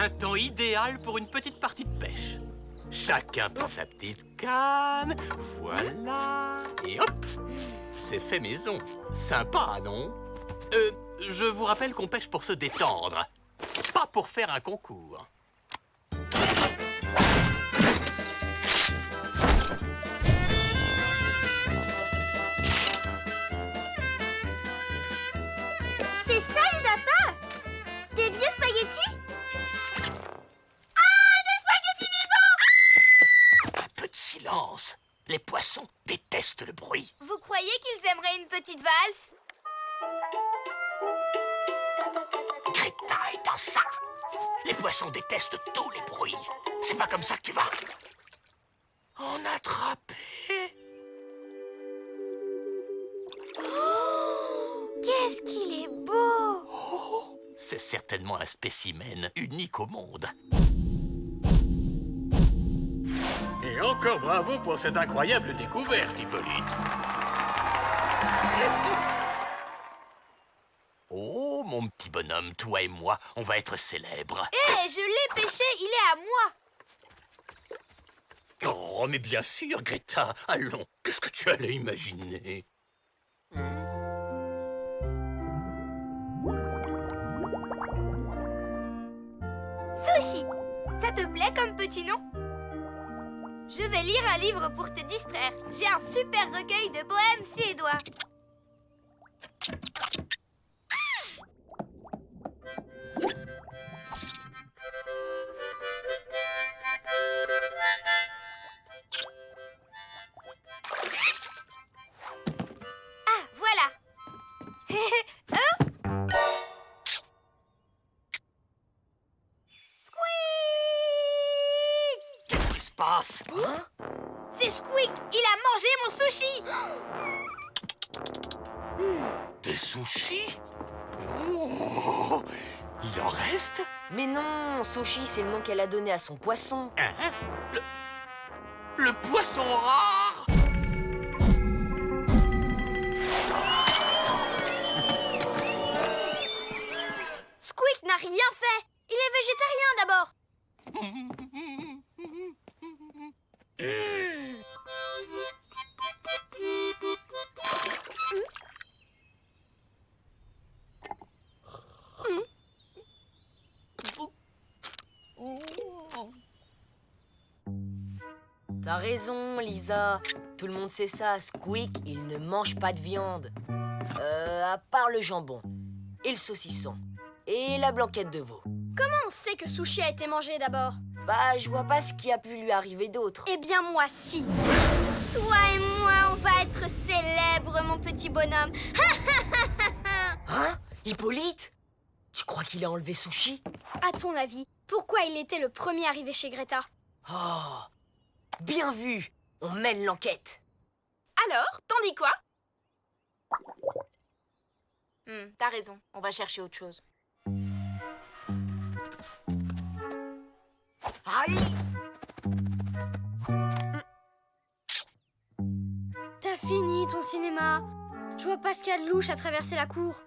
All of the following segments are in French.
Un temps idéal pour une petite partie de pêche. Chacun prend sa petite canne, voilà, et hop, c'est fait maison. Sympa, non? Je vous rappelle qu'on pêche pour se détendre, pas pour faire un concours. C'est ça les appâts? Des vieux spaghettis? Un peu de silence. Les poissons détestent le bruit. Vous croyez qu'ils aimeraient une petite valse? Greta est un ça. Les poissons détestent tous les bruits. C'est pas comme ça que tu vas en attraper. Qu'est-ce qu'il est beau! C'est certainement un spécimen unique au monde. Et encore bravo pour cette incroyable découverte, Hippolyte. Oh, mon petit bonhomme, toi et moi, on va être célèbres. Hé, je l'ai pêché, il est à moi! Oh, mais bien sûr, Greta. Allons, qu'est-ce que tu allais imaginer? Sushi! Ça te plaît comme petit nom? Je vais lire un livre pour te distraire. J'ai un super recueil de poèmes suédois. Ah, voilà. Qu'est-ce qui se passe? C'est Squeak, il a mangé mon sushi. Des sushis? Oh, il en reste? Mais non, Sushi, c'est le nom qu'elle a donné à son poisson. Hein? Le poisson rare? Squeak n'a rien fait. Il est végétarien d'abord. T'as raison, Lisa. Tout le monde sait ça. Squeak, il ne mange pas de viande. À part le jambon, et le saucisson, et la blanquette de veau. Comment on sait que Sushi a été mangé d'abord? Bah, je vois pas ce qui a pu lui arriver d'autre. Eh bien, moi, si. Toi et moi, on va être célèbres, mon petit bonhomme. Hein? Hippolyte? Tu crois qu'il a enlevé Sushi? À ton avis, pourquoi il était le premier arrivé chez Greta? Oh! Bien vu! On mène l'enquête. Alors, t'en dis quoi? T'as raison, on va chercher autre chose. Aïe! T'as fini ton cinéma. Je vois pas ce qu'il y a de louche à traverser la cour.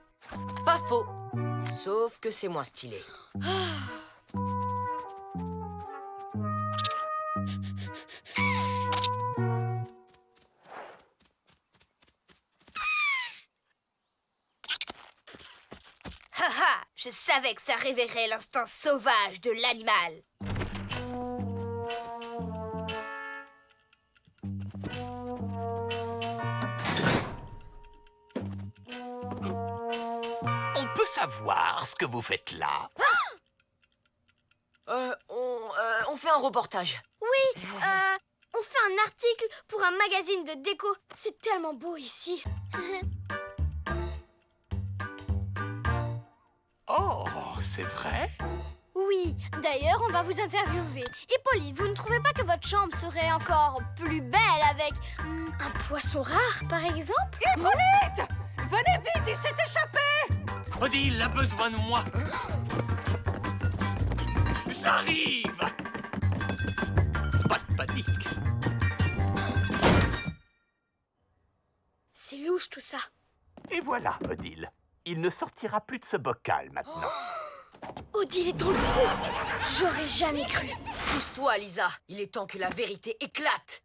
Pas faux. Sauf que c'est moins stylé. Haha, je savais que ça réveillerait l'instinct sauvage de l'animal. On peut savoir ce que vous faites là? On fait un reportage. Oui, on fait un article pour un magazine de déco. C'est tellement beau ici. Oh, c'est vrai? Oui, d'ailleurs, on va vous interviewer. Hippolyte, vous ne trouvez pas que votre chambre serait encore plus belle avec un poisson rare, par exemple? Hippolyte! Venez vite, il s'est échappé! Odile a besoin de moi. J'arrive! Pas de panique. C'est louche tout ça. Et voilà, Odile. Il ne sortira plus de ce bocal maintenant. Odile est dans le coup. J'aurais jamais cru. Pousse-toi, Lisa. Il est temps que la vérité éclate.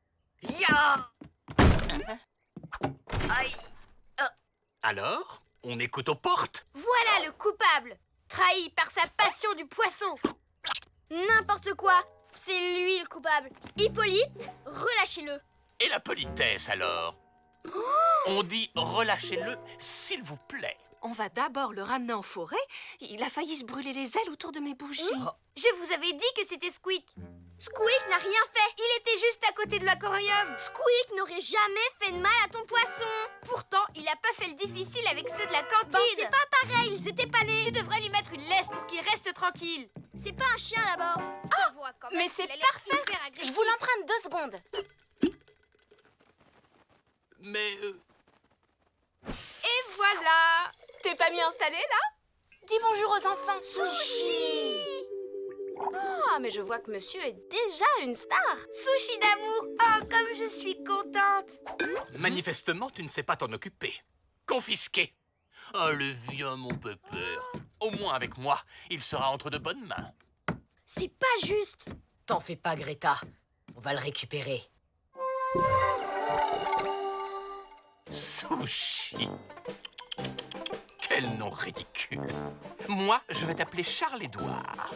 Ya! Aïe! Alors, on écoute aux portes? Voilà le coupable, trahi par sa passion du poisson. N'importe quoi, c'est lui le coupable. Hippolyte, relâchez-le. Et la politesse, alors? On dit relâchez-le, s'il vous plaît. On va d'abord le ramener en forêt. Il a failli se brûler les ailes autour de mes bougies. Je vous avais dit que c'était Squeak. Squeak n'a rien fait, il était juste à côté de l'aquarium. Squeak n'aurait jamais fait de mal à ton poisson. Pourtant, il a pas fait le difficile avec ceux de la cantine. Bon, c'est pas pareil, ils étaient pas nés. Tu devrais lui mettre une laisse pour qu'il reste tranquille. C'est pas un chien d'abord. Mais c'est parfait. Je vous l'emprunte 2 secondes. Mais... Et voilà. T'es pas mieux installé, là? Dis bonjour aux enfants. Sushi. Ah, mais je vois que monsieur est déjà une star. Sushi d'amour. Oh, comme je suis contente. manifestement, tu ne sais pas t'en occuper. Confisqué. Oh, le vieux, mon pépère. Au moins avec moi, il sera entre de bonnes mains. C'est pas juste. T'en fais pas, Greta. On va le récupérer. Sushi. Quel nom ridicule. Moi, je vais t'appeler Charles-Édouard.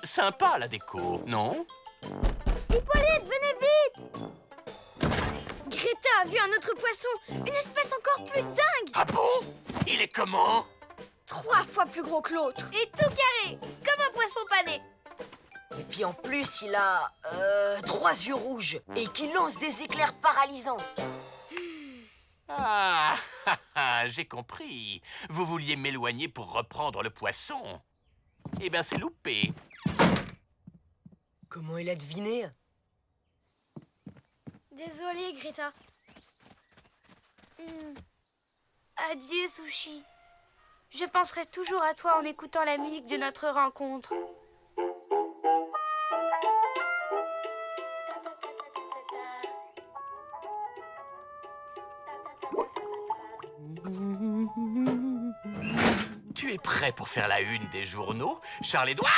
Sympa, la déco, non? Hippolyte, venez vite. Greta a vu un autre poisson, une espèce encore plus dingue. Ah bon? Il est comment? 3 fois plus gros que l'autre. Et tout carré, comme un poisson pané. Et puis en plus, il a 3 yeux rouges et qui lance des éclairs paralysants. Ah, j'ai compris. Vous vouliez m'éloigner pour reprendre le poisson. Eh bien, c'est loupé. Comment il a deviné? Désolée, Greta. Adieu, Sushi. Je penserai toujours à toi en écoutant la musique de notre rencontre. Tu es prêt pour faire la une des journaux, Charles-Édouard?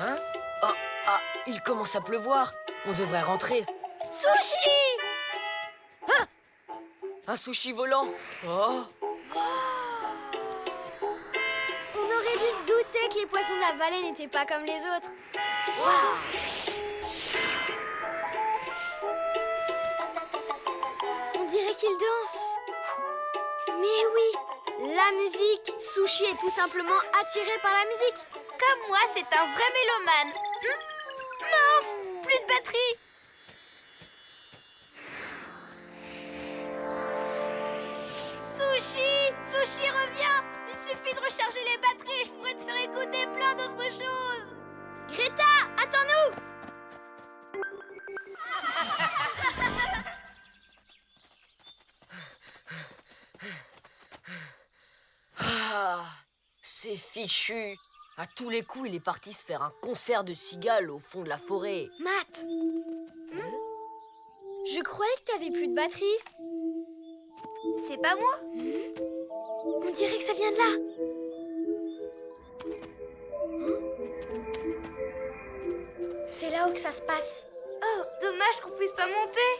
Hein? Ah, il commence à pleuvoir. On devrait rentrer. Sushi! Un sushi volant. Oh! On aurait dû se douter que les poissons de la vallée n'étaient pas comme les autres. On dirait qu'ils dansent. Mais oui, la musique. Sushi est tout simplement attiré par la musique. Comme moi, c'est un vrai mélomane. Mince, plus de batterie. Sushi, Sushi, reviens. Il suffit de recharger les batteries et je pourrais te faire écouter plein d'autres choses. Greta, attends-nous. Ah, c'est fichu. À tous les coups, il est parti se faire un concert de cigales au fond de la forêt. Matt, je croyais que t'avais plus de batterie. C'est pas moi. On dirait que ça vient de là. C'est là où que ça se passe. Oh, dommage qu'on puisse pas monter.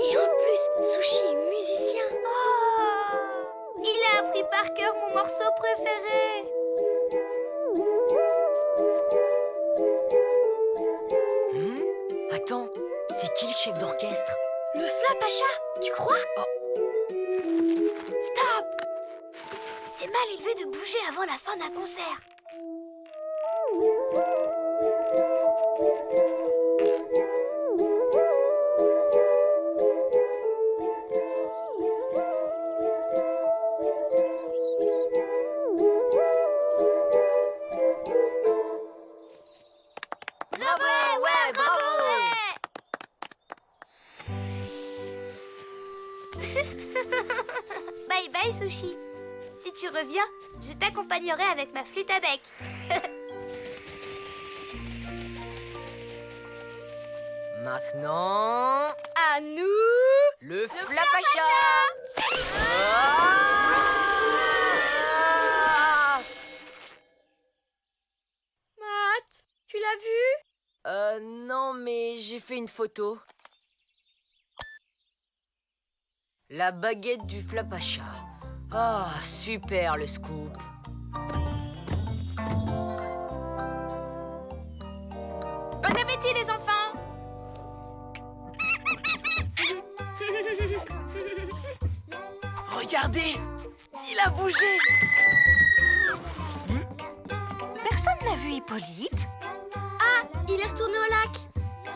Et en plus, Sushi est musicien. Oh, il a appris par cœur mon morceau préféré. Attends, c'est qui le chef d'orchestre? Le Flapacha, tu crois? Stop! C'est mal élevé de bouger avant la fin d'un concert. Bravo, ouais, bravo! sushi. Si tu reviens, je t'accompagnerai avec ma flûte à bec. Maintenant, À nous, le Flapacha. Matt, tu l'as vu? Non, mais j'ai fait une photo. La baguette du Flapacha. Ah, super le scoop. Bon appétit, les enfants! Regardez, il a bougé. Personne n'a vu Hippolyte. Ah, il est retourné au lac.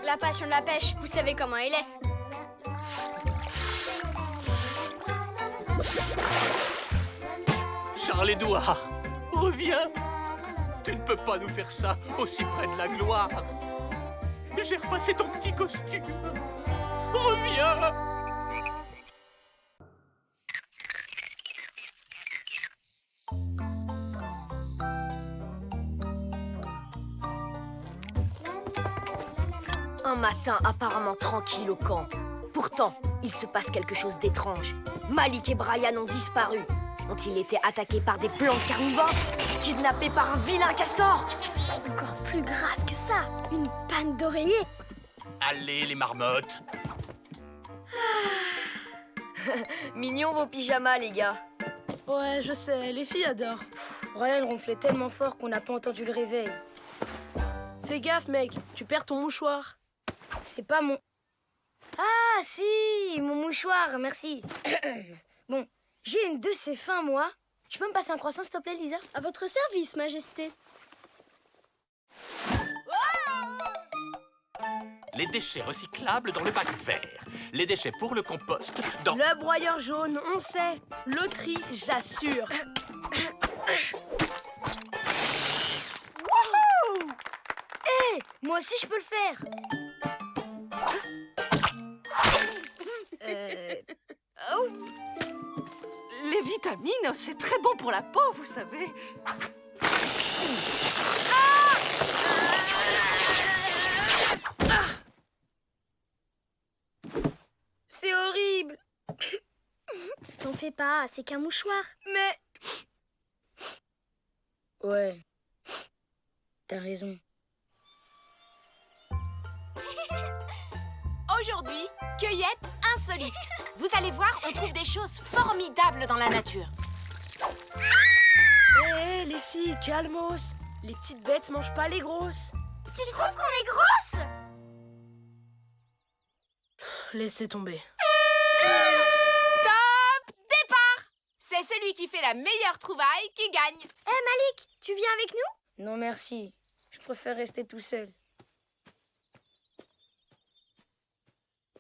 La passion de la pêche, vous savez comment il est. Charles-Édouard, reviens. Tu ne peux pas nous faire ça aussi près de la gloire. J'ai repassé ton petit costume. Reviens. Un matin apparemment tranquille au camp. Pourtant, il se passe quelque chose d'étrange. Malik et Brian ont disparu. Ont-ils été attaqués par des plantes carnivores? Kidnappés par un vilain castor? Encore plus grave que ça, une panne d'oreiller. Allez, les marmottes. Mignons vos pyjamas, les gars. Ouais, je sais, les filles adorent. Brian ronflait tellement fort qu'on n'a pas entendu le réveil. Fais gaffe, mec, tu perds ton mouchoir. C'est pas mon... Ah, si, mon mouchoir, merci. Bon, j'ai une de ces fins, moi. Tu peux me passer un croissant, s'il te plaît, Lisa? À votre service, Majesté. Les déchets recyclables dans le bac vert. Les déchets pour le compost dans... Le broyeur jaune, on sait. Loterie, j'assure. Hé, moi aussi, je peux le faire. Les vitamines, c'est très bon pour la peau, vous savez. C'est horrible. T'en fais pas, c'est qu'un mouchoir. Mais... Ouais, t'as raison. Aujourd'hui, cueillette insolite. Vous allez voir, on trouve des choses formidables dans la nature. Hé, les filles, calmos. Les petites bêtes mangent pas les grosses. Tu trouves qu'on est grosses? Laissez tomber. Top départ! C'est celui qui fait la meilleure trouvaille qui gagne. Malik, tu viens avec nous? Non, merci. Je préfère rester tout seul.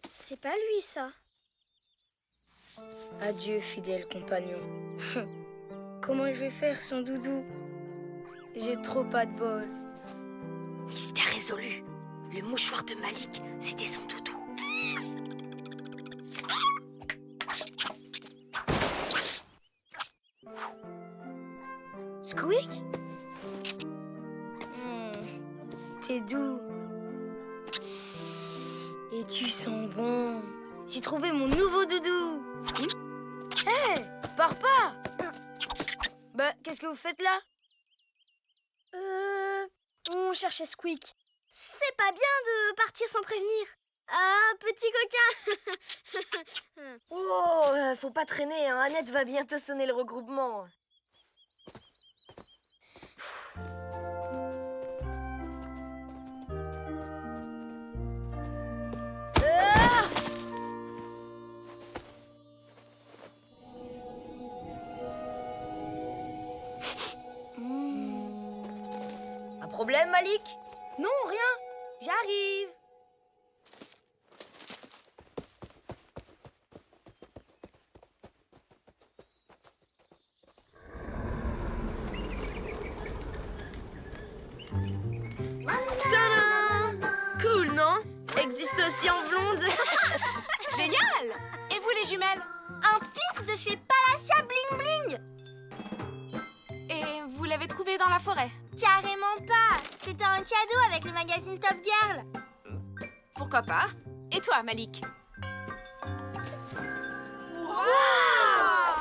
C'est pas lui, ça. Adieu, fidèle compagnon. Comment je vais faire sans Doudou? J'ai trop pas de bol. Mystère résolu. Le mouchoir de Malik, c'était son doudou. Squeak? T'es doux. Et tu sens bon. J'ai trouvé mon nouveau doudou. Hé, pars pas. Bah, qu'est-ce que vous faites là? On cherchait Squeak. C'est pas bien de partir sans prévenir. Ah, petit coquin. Oh, faut pas traîner, hein. Annette va bientôt sonner le regroupement. Un problème, Malik? Non, rien. J'arrive. Tadam! Cool, non? Existe aussi en blonde. Génial! Et vous les jumelles? Un pins de chez Palacia Bling Bling. l'avez trouvé dans la forêt. Carrément pas. C'était un cadeau avec le magazine Top Girl. Pourquoi pas? Et toi, Malik?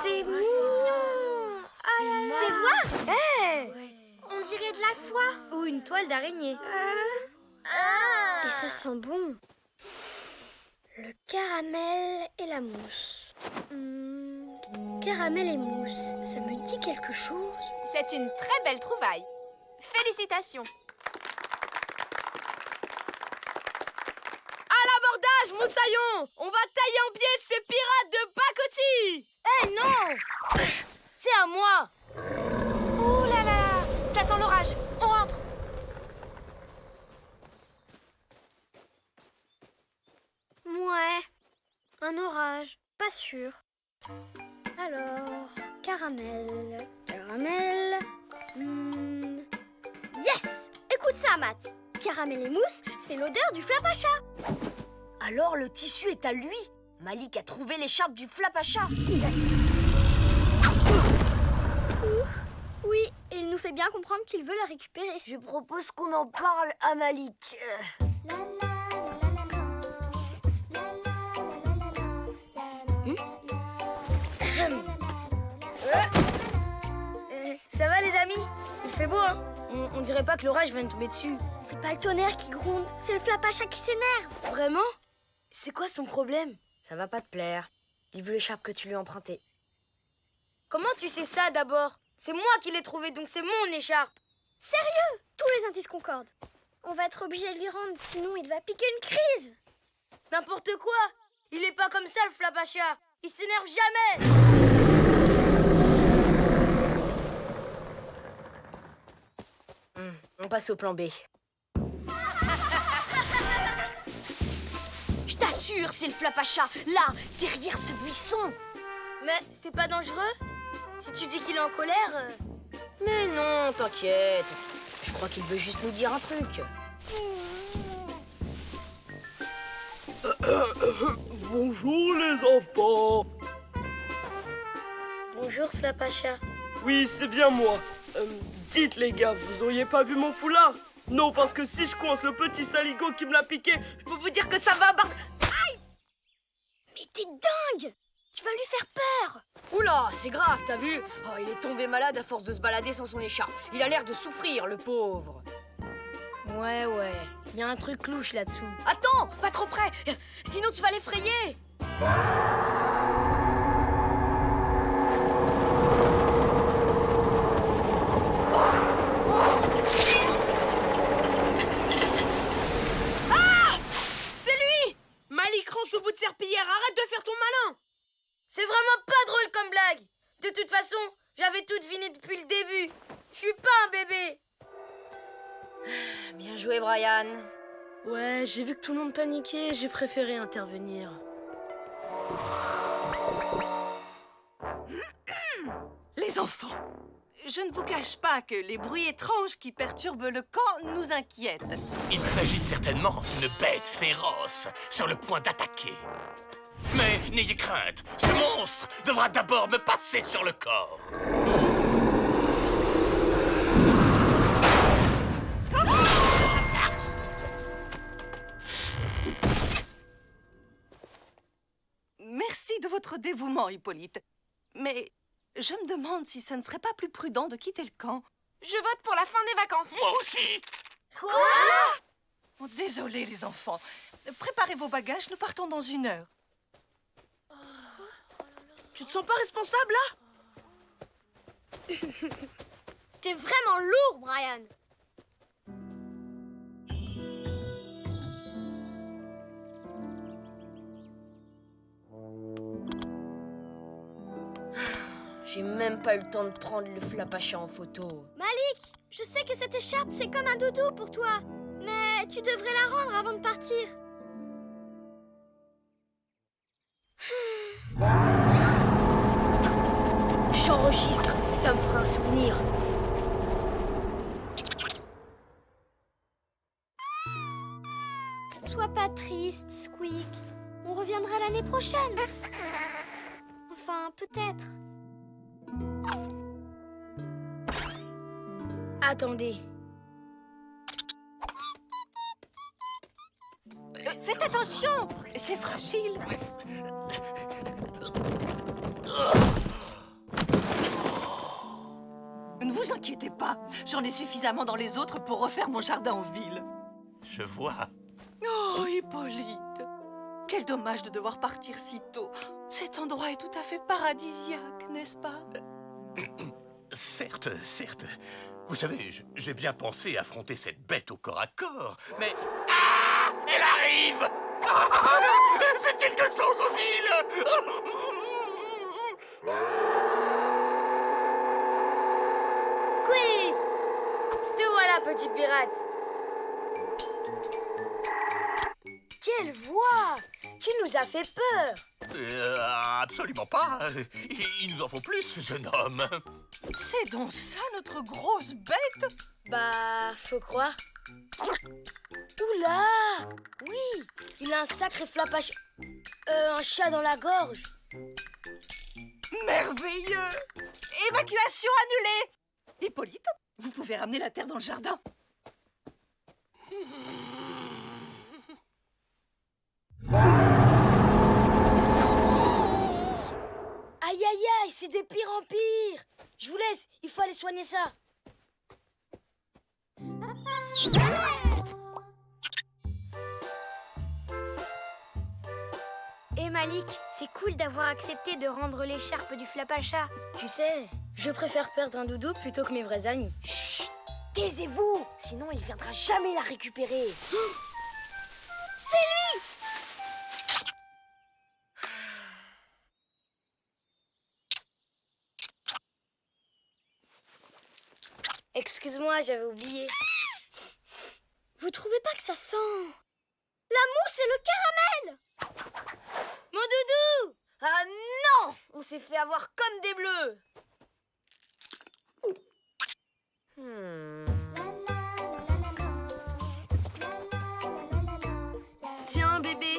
C'est mignon. Fais voir. Hey. On dirait de la soie. Ou une toile d'araignée. Et ça sent bon. Le caramel et la mousse. Caramel et mousse, ça me dit quelque chose. C'est une très belle trouvaille. Félicitations. À l'abordage, Moussaillon! On va tailler en pièces ces pirates de pacotille! Eh non. C'est à moi. Ouh là là! Ça sent l'orage. On rentre. Ouais. Un orage. Pas sûr. Alors, caramel, caramel. Yes! Écoute ça, Matt. Caramel et mousse, c'est l'odeur du Flapacha. Alors le tissu est à lui. Malik a trouvé l'écharpe du Flapacha. Oui, et il nous fait bien comprendre qu'il veut la récupérer. Je propose qu'on en parle à Malik. Ça va, les amis? Il fait beau, hein? On dirait pas que l'orage vient de tomber dessus. C'est pas le tonnerre qui gronde, c'est le Flapacha qui s'énerve. Vraiment? C'est quoi son problème? Ça va pas te plaire. Il veut l'écharpe que tu lui as empruntée. Comment tu sais ça, d'abord? C'est moi qui l'ai trouvé, donc c'est mon écharpe. Sérieux? Tous les indices concordent. On va être obligé de lui rendre, sinon il va piquer une crise. N'importe quoi! Il est pas comme ça, le Flapacha. Il s'énerve jamais. On passe au plan B. Je t'assure, c'est le Flapacha, là, derrière ce buisson. Mais c'est pas dangereux? Si tu dis qu'il est en colère... Mais non, t'inquiète. Je crois qu'il veut juste nous dire un truc. Bonjour les enfants. Bonjour, Flapacha. Oui, c'est bien moi. Dites les gars, vous auriez pas vu mon foulard? Non, parce que si je coince le petit saligo qui me l'a piqué, je peux vous dire que ça va Mais t'es dingue! Tu vas lui faire peur! Oula, c'est grave, t'as vu? Oh, il est tombé malade à force de se balader sans son écharpe. Il a l'air de souffrir, le pauvre. Ouais, il y a un truc louche là-dessous. Attends, pas trop près, sinon tu vas l'effrayer. C'est lui! Malik, range au bout de serpillière, arrête de faire ton malin! C'est vraiment pas drôle comme blague. De toute façon, j'avais tout deviné depuis le début. Je suis pas un bébé. Bien joué, Brian. Ouais, j'ai vu que tout le monde paniquait, j'ai préféré intervenir. Les enfants, je ne vous cache pas que les bruits étranges qui perturbent le camp nous inquiètent. Il s'agit certainement d'une bête féroce sur le point d'attaquer. Mais n'ayez crainte, ce monstre devra d'abord me passer sur le corps. Merci de votre dévouement, Hippolyte. Mais je me demande si ça ne serait pas plus prudent de quitter le camp. Je vote pour la fin des vacances. Moi aussi. Oh, désolé, les enfants. Préparez vos bagages, nous partons dans 1 heure. Tu te sens pas responsable, là? T'es vraiment lourd, Brian. J'ai même pas eu le temps de prendre le Flapacha en photo. Malik, je sais que cette écharpe, c'est comme un doudou pour toi. Mais tu devrais la rendre avant de partir. J'enregistre, ça me fera un souvenir. Sois pas triste, Squeak. On reviendra l'année prochaine. Enfin, peut-être. Attendez. Faites attention, c'est fragile. Ne vous inquiétez pas, j'en ai suffisamment dans les autres pour refaire mon jardin en ville. Je vois. Oh, Hippolyte, quel dommage de devoir partir si tôt. Cet endroit est tout à fait paradisiaque, n'est-ce pas? Certes, certes. Vous savez, j'ai bien pensé affronter cette bête au corps à corps, mais... Ah! Elle arrive! Ah! Faites quelque chose aux villes! Squeak! Te voilà, petit pirate. Quelle voix! Tu nous as fait peur. Absolument pas. Il nous en faut plus, jeune homme. C'est donc ça notre grosse bête? Bah, faut croire. Oula! Oui! Il a un sacré flapage... un chat dans la gorge. Merveilleux! Évacuation annulée! Hippolyte, vous pouvez ramener la terre dans le jardin. Aïe, aïe, aïe, c'est de pire en pire. Je vous laisse, il faut aller soigner ça. Et Malik, c'est cool d'avoir accepté de rendre l'écharpe du Flapacha. Tu sais, je préfère perdre un doudou plutôt que mes vrais amis. Chut! Taisez-vous! Sinon, il viendra jamais la récupérer. C'est lui! Excuse-moi, j'avais oublié. Vous trouvez pas que ça sent la mousse et le caramel? Mon doudou! Ah non! On s'est fait avoir comme des bleus. Tiens, bébé,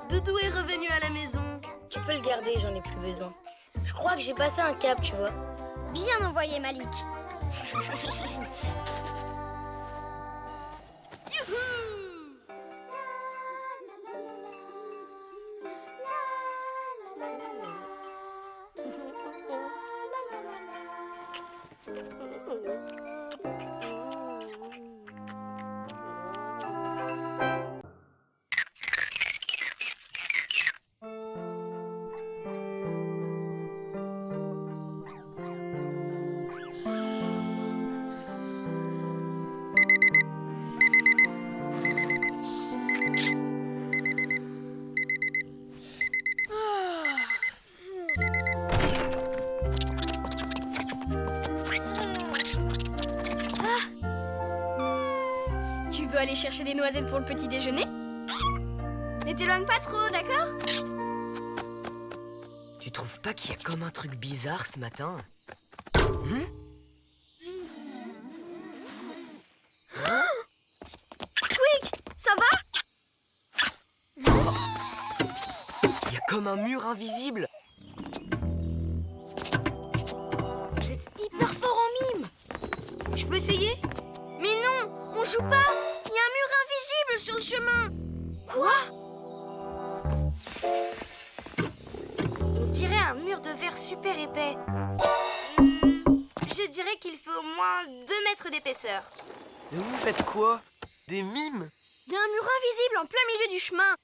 Doudou est revenu à la maison. Tu peux le garder, j'en ai plus besoin. Je crois que j'ai passé un cap, tu vois. Bien envoyé, Malik. Tu veux aller chercher des noisettes pour le petit déjeuner? Ne t'éloigne pas trop, d'accord? Tu trouves pas qu'il y a comme un truc bizarre ce matin? Squeak, ça va? Il y a comme un mur invisible. Vous êtes hyper fort en mime. Je peux essayer? Mais non, on joue pas. Il y a un mur invisible sur le chemin. Quoi? On dirait un mur de verre super épais. Je dirais qu'il fait au moins 2 mètres d'épaisseur. Mais vous faites quoi? Des mimes? Il y a un mur invisible en plein milieu du chemin.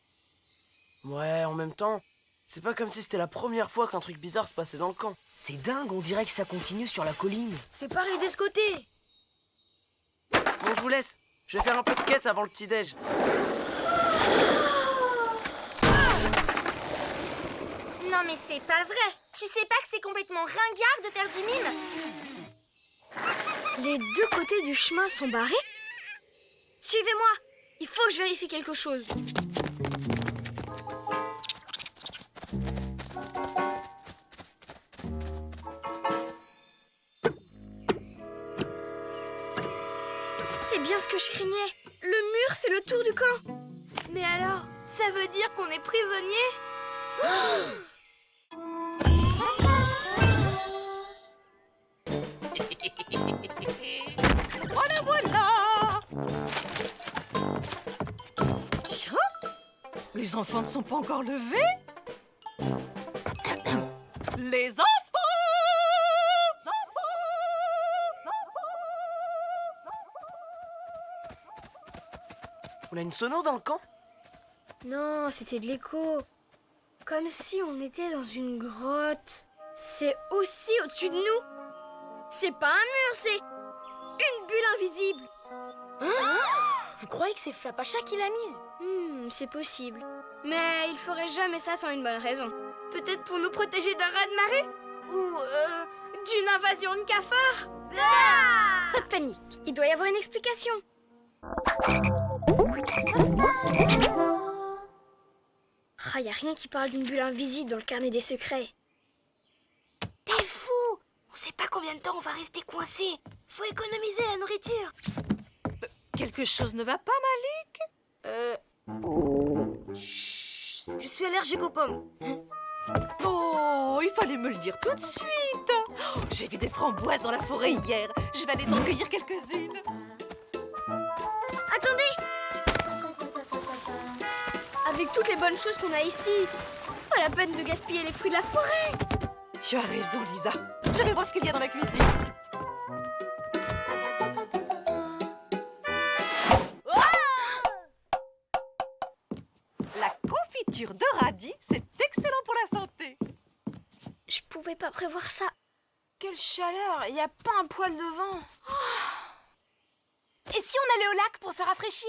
Ouais, en même temps, c'est pas comme si c'était la première fois qu'un truc bizarre se passait dans le camp. C'est dingue, on dirait que ça continue sur la colline. C'est pareil de ce côté. Bon, je vous laisse. Je vais faire un peu de skate avant le petit-déj. Non mais c'est pas vrai. Tu sais pas que c'est complètement ringard de faire du mime? Les 2 côtés du chemin sont barrés? Suivez-moi. Il faut que je vérifie quelque chose. C'est bien ce que je craignais. Le mur fait le tour du camp. Mais alors, ça veut dire qu'on est prisonnier? Les enfants ne sont pas encore levés? Les enfants! On a une sono dans le camp? Non, c'était de l'écho. Comme si on était dans une grotte. C'est aussi au-dessus de nous. C'est pas un mur, c'est une bulle invisible. Vous croyez que c'est Flapacha qui l'a mise? C'est possible. Mais il ferait jamais ça sans une bonne raison. Peut-être pour nous protéger d'un raz-de-marée? Ou d'une invasion de cafards? Pas de panique, il doit y avoir une explication. Ah, y a rien qui parle d'une bulle invisible dans le carnet des secrets. T'es fou! On sait pas combien de temps on va rester coincé. Faut économiser la nourriture. Quelque chose ne va pas, Malik? Je suis allergique aux pommes. Oh, il fallait me le dire tout de suite. Oh, j'ai vu des framboises dans la forêt hier. Je vais aller t'en cueillir quelques-unes. Attendez! Avec toutes les bonnes choses qu'on a ici, pas la peine de gaspiller les fruits de la forêt. Tu as raison, Lisa. Je vais voir ce qu'il y a dans la cuisine. La confiture de radis, c'est excellent pour la santé. Je pouvais pas prévoir ça. Quelle chaleur! Il n'y a pas un poil de vent. Et si on allait au lac pour se rafraîchir?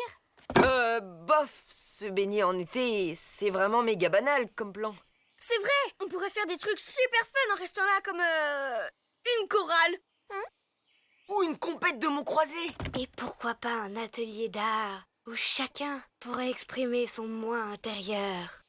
Bof, se baigner en été, c'est vraiment méga banal comme plan. C'est vrai, on pourrait faire des trucs super fun en restant là comme une chorale. Ou une compète de mots croisés. Et pourquoi pas un atelier d'art où chacun pourrait exprimer son moi intérieur.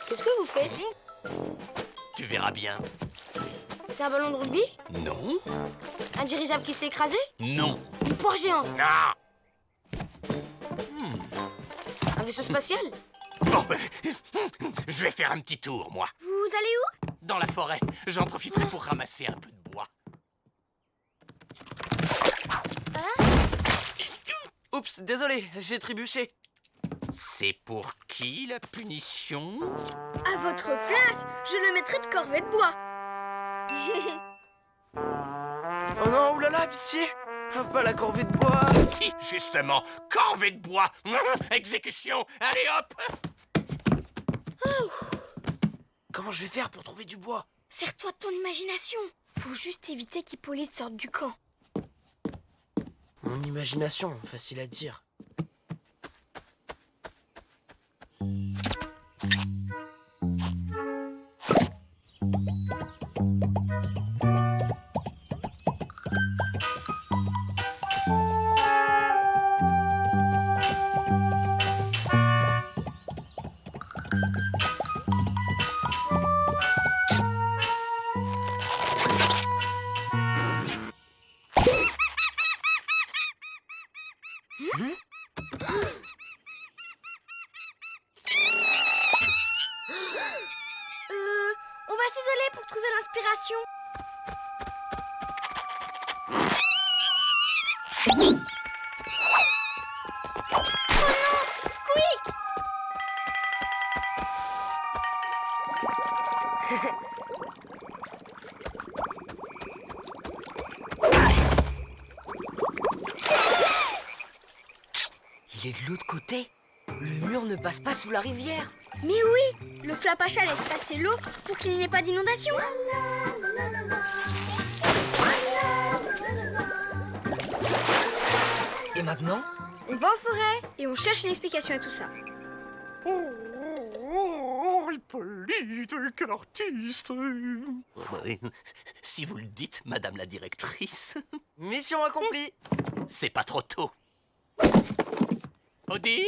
Qu'est-ce que vous faites? Tu verras bien. C'est un ballon de rugby? Non. Un dirigeable qui s'est écrasé? Non. Une poire géante? Non. Un vaisseau spatial? Bon, je vais faire un petit tour, moi. Vous allez où? Dans la forêt. J'en profiterai pour ramasser un peu de bois. Oups, désolé, j'ai trébuché. C'est pour qui, la punition? À votre place, je le mettrai de corvée de bois. Oh non, oulala, pitié. Pas la corvée de bois. Si, justement, corvée de bois. Exécution. Allez, hop. Comment je vais faire pour trouver du bois? Sers-toi de ton imagination. Faut juste éviter qu'Hippolyte sorte du camp. Mon imagination, facile à dire. On va s'isoler pour trouver l'inspiration. Oh non, Squeak! Il est de l'autre côté. Le mur ne passe pas sous la rivière. Mais oui, le Flapacha laisse passer l'eau pour qu'il n'y ait pas d'inondation. Et maintenant? On va en forêt et on cherche une explication à tout ça. Oh, Hippolyte, quel artiste. Si vous le dites, madame la directrice. Mission accomplie. C'est pas trop tôt. Odile,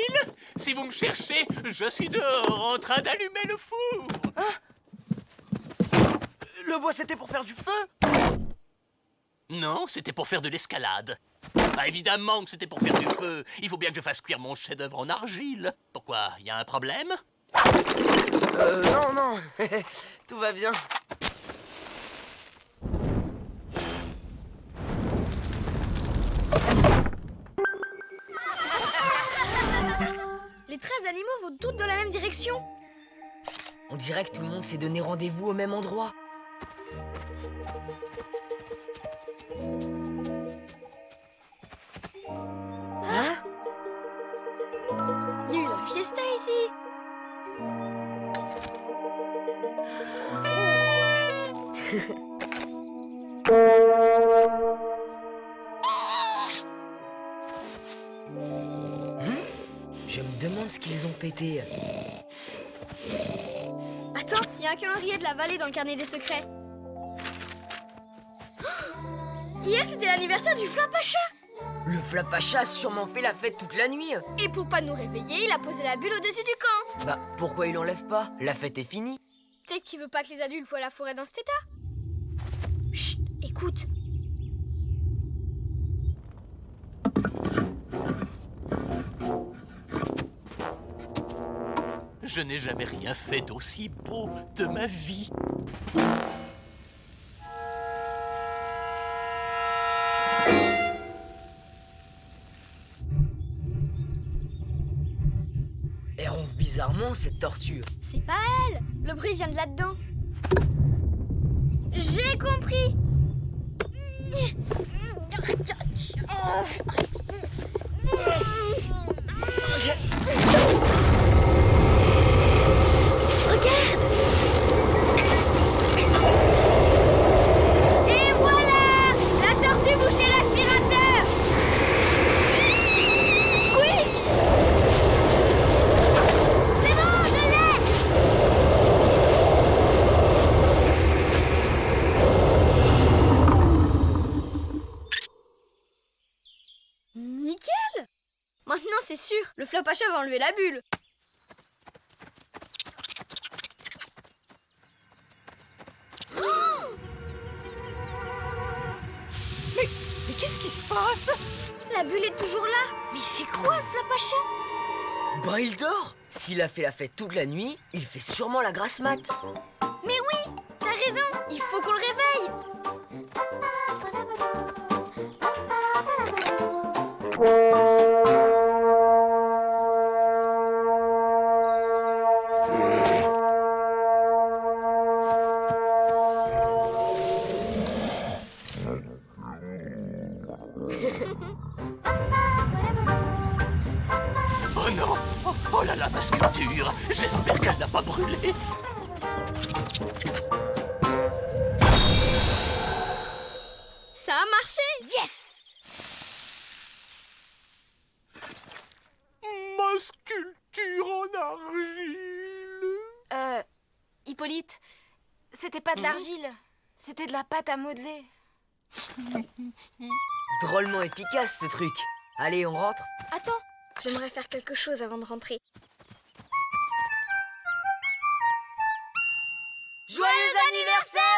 si vous me cherchez, je suis dehors en train d'allumer le four. Le bois, c'était pour faire du feu? Non, c'était pour faire de l'escalade. Bah, évidemment que c'était pour faire du feu. Il faut bien que je fasse cuire mon chef-d'œuvre en argile. Pourquoi? Y a un problème? Non, non. Tout va bien. Les 13 animaux vont toutes dans la même direction. On dirait que tout le monde s'est donné rendez-vous au même endroit. Hein? Il y a eu la fiesta ici. Je me demande ce qu'ils ont fêté. Attends, il y a un calendrier de la vallée dans le carnet des secrets. Hier, c'était l'anniversaire du Flapacha. Le Flapacha a sûrement fait la fête toute la nuit. Et pour pas nous réveiller, il a posé la bulle au-dessus du camp. Bah, pourquoi il l'enlève pas? La fête est finie. Peut-être qu'il veut pas que les adultes voient la forêt dans cet état. Chut, écoute. Je n'ai jamais rien fait d'aussi beau de ma vie. Elle ronfle bizarrement, cette tortue. C'est pas elle. Le bruit vient de là-dedans. J'ai compris. Regarde. Et voilà. La tortue bouchait l'aspirateur. Squeak. C'est bon, je l'ai. Nickel. Maintenant, c'est sûr, le Flapacha va enlever la bulle. Mais qu'est-ce qui se passe? La bulle est toujours là. Mais il fait quoi, le Flapacha? Bah, il dort. S'il a fait la fête toute la nuit, il fait sûrement la grasse mat. Mais oui, t'as raison, il faut qu'on le réveille. Oh non! Oh là là, ma sculpture! J'espère qu'elle n'a pas brûlé. Ça a marché. Yes! Ma sculpture en argile! Hippolyte, c'était pas de l'argile, c'était de la pâte à modeler. Drôlement efficace, ce truc. Allez, on rentre. Attends, j'aimerais faire quelque chose avant de rentrer. Joyeux anniversaire!